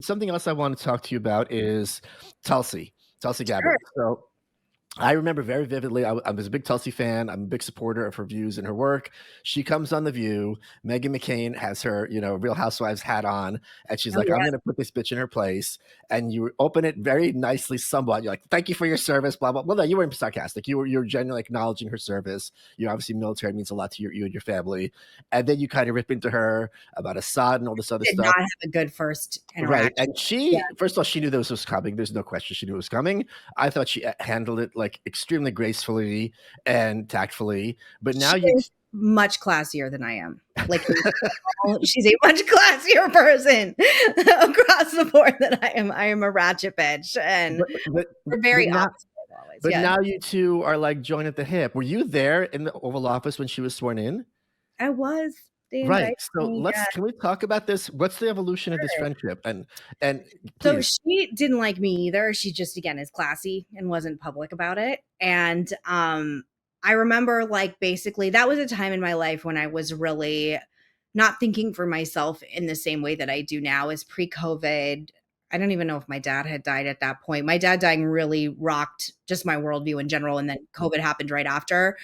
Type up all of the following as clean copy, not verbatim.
something else I want to talk to you about is Tulsi Sure. Gabbard. So I remember very vividly. I was a big Tulsi fan. I'm a big supporter of her views and her work. She comes on The View. Meghan McCain has her, Real Housewives hat on, and she's Oh like, "I'm yeah. going to put this bitch in her place." And you open it very nicely, somewhat. You're like, "Thank you for your service." Blah blah. Well, no, you weren't sarcastic. You're genuinely acknowledging her service. You obviously military means a lot to you and your family, and then you kind of rip into her about Assad and all this other Did stuff. not have a good first Right. interaction. And Yeah. first of all, she knew this was coming. There's no question she knew it was coming. I thought she handled it like extremely gracefully and tactfully. But now She you, is much classier than I am. Like she's a much classier person across the board than I am. I am a ratchet bitch, and but, but, we're but very now, opposite always. but Yeah, now you two are like joined at the hip. Were you there in the Oval Office when she was sworn in? I was. They Right. invited So me. Yeah. can we talk about this? What's the evolution of this Sure. friendship? And So please. she didn't like me either. She just again is classy and wasn't public about it. And I remember like basically that was a time in my life when I was really not thinking for myself in the same way that I do now as pre-COVID. I don't even know if my dad had died at that point. My dad dying really rocked just my worldview in general. And then COVID happened right after.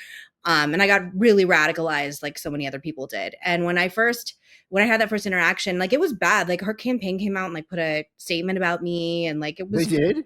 And I got really radicalized like so many other people did. And when I had that first interaction, like it was bad. Like her campaign came out and like put a statement about me and like it They was did?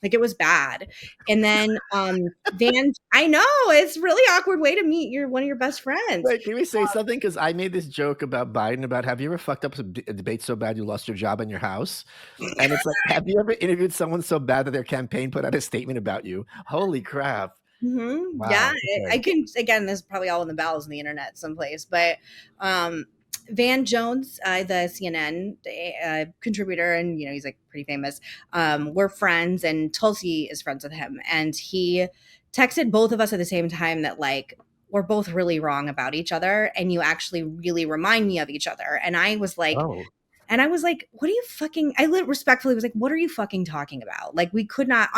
like it was bad. And then Van I know it's a really awkward way to meet your one of your best friends. Wait, can we say something? Because I made this joke about Biden about have you ever fucked up a debate so bad you lost your job and your house? And it's like, have you ever interviewed someone so bad that their campaign put out a statement about you? Holy crap. Yeah, Wow. I Okay. can again, this is probably all in the bowels of the internet someplace, but um Van Jones, the CNN contributor, and he's like pretty famous. We're friends, and Tulsi is friends with him, and he texted both of us at the same time that like we're both really wrong about each other, and you actually really remind me of each other. Oh, And I was like, what are you fucking, respectfully was like, what are you fucking talking about? Like, we could not,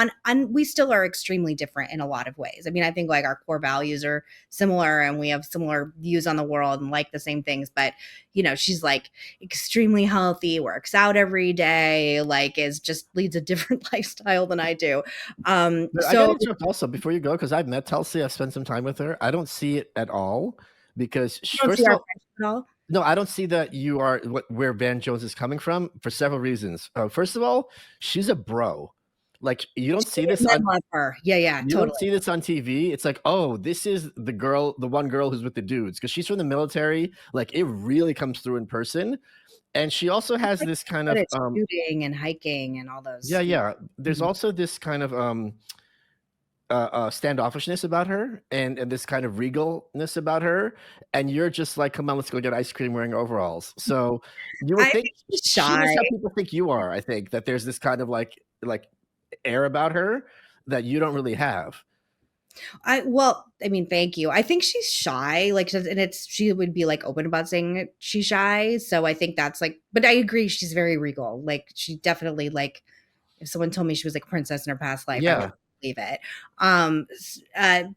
we still are extremely different in a lot of ways. I mean, I think like our core values are similar and we have similar views on the world and like the same things. But, she's like extremely healthy, works out every day, like is just leads a different lifestyle than I do. but I got to So, interrupt also before you go because I've met Tulsi. I've spent some time with her. I don't see it at all because you don't see first of our all, friendship at all? no, I don't see that you are where Van Jones is coming from for several reasons. First of all, she's a bro. Like Men love her. Yeah, yeah, you don't totally. see this on TV. It's like, oh, this is the one girl who's with the dudes because she's from the military. Like it really comes through in person, and she also She's has like this kind good of at shooting and hiking and all yeah, those. yeah. There's Mhm. also this kind of standoffishness about her and this kind of regalness about her, and you're just like, come on, let's go get ice cream wearing overalls. So you would I think think she's she shy. is how people think you are. I think that there's this kind of like air about her that you don't really have. I mean, thank you. I think she's shy, like, and she would be like open about saying that she's shy. So I think that's like, but I agree, she's very regal. Like, she definitely like, if someone told me she was like a princess in her past life, I would Yeah. believe it.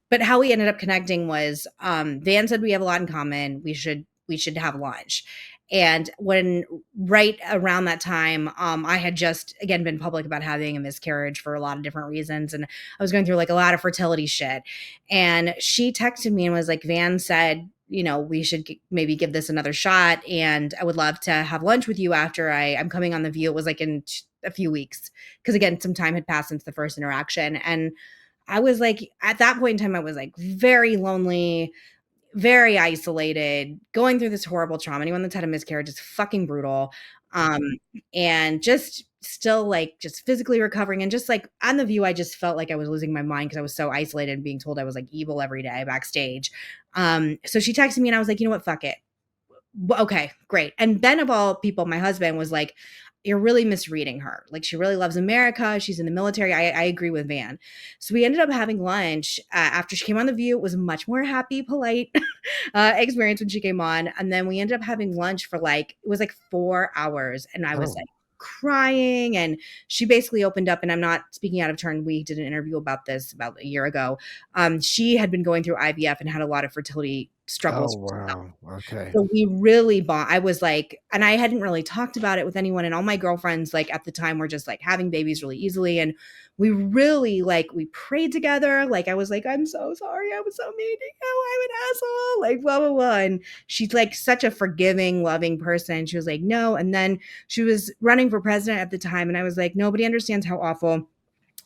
But how we ended up connecting was, Van said we have a lot in common. We should have lunch. And when right around that time, I had just again been public about having a miscarriage for a lot of different reasons, and I was going through like a lot of fertility shit. And she texted me and was like, Van said, we should maybe give this another shot. And I would love to have lunch with you after I'm coming on The View. It was like in a few weeks. Cause again, some time had passed since the first interaction. And I was like, at that point in time, I was like very lonely, very isolated, going through this horrible trauma. Anyone that's had a miscarriage is fucking brutal. Um, and just still like just physically recovering and just like on The View, I just felt like I was losing my mind because I was so isolated and being told I was like evil every day backstage. So she texted me and I was like, you know what, fuck it. Okay, great. And then of all people, my husband was like, you're really misreading her. Like she really loves America. She's in the military. I agree with Van. So we ended up having lunch after she came on The View. It was a much more happy, polite experience when she came on. And then we ended up having lunch for like, it was like 4 hours. And I was Oh. like crying. And she basically opened up, and I'm not speaking out of turn. We did an interview about this about a year ago. She had been going through IVF and had a lot of fertility Oh struggles herself. wow. Okay. So we really bond. I was like, and I hadn't really talked about it with anyone. And all my girlfriends, like at the time, were just like having babies really easily. And we really like, we prayed together. Like I was like, I'm so sorry. I was so mean to you. I'm an asshole. Like blah, blah, blah. And she's like such a forgiving, loving person. She was like, no. And then she was running for president at the time. And I was like, nobody understands how awful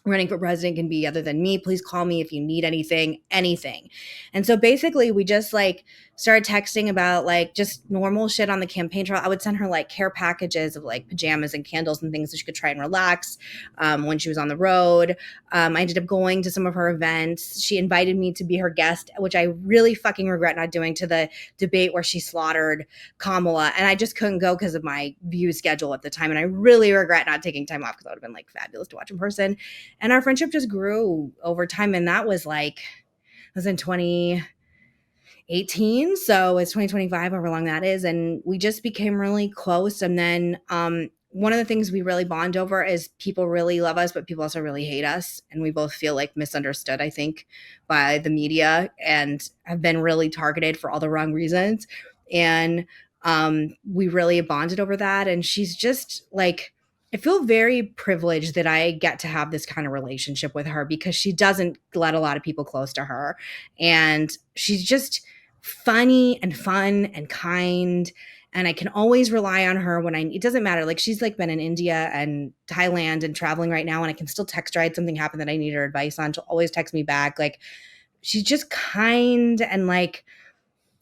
running for president can be other than me. Please call me if you need anything, anything. And so basically we just like started texting about like just normal shit on the campaign trail. I would send her like care packages of like pajamas and candles and things so she could try and relax when she was on the road. I ended up going to some of her events. She invited me to be her guest, which I really fucking regret not doing, to the debate where she slaughtered Kamala. And I just couldn't go because of my view schedule at the time. And I really regret not taking time off because that would have been like fabulous to watch in person. And our friendship just grew over time. And that was like, it was in 2018. So it's 2025, however long that is. And we just became really close. And then one of the things we really bond over is people really love us, but people also really hate us. And we both feel like misunderstood, I think, by the media and have been really targeted for all the wrong reasons. And we really bonded over that. And she's just like, I feel very privileged that I get to have this kind of relationship with her because she doesn't let a lot of people close to her. And she's just funny and fun and kind. And I can always rely on her when it doesn't matter. Like she's like been in India and Thailand and traveling right now. And I can still text her. I had something happen that I need her advice on. She'll always text me back. Like she's just kind and like,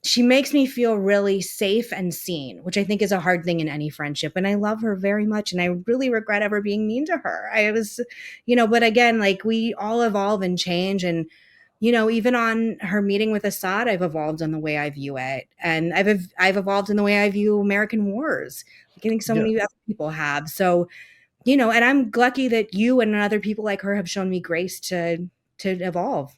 she makes me feel really safe and seen, which I think is a hard thing in any friendship. And I love her very much. And I really regret ever being mean to her. I was, but again, like we all evolve and change. And, even on her meeting with Assad, I've evolved in the way I view it. And I've evolved in the way I view American wars. Like I think so Yeah. many other people have. So, and I'm lucky that you and other people like her have shown me grace to evolve.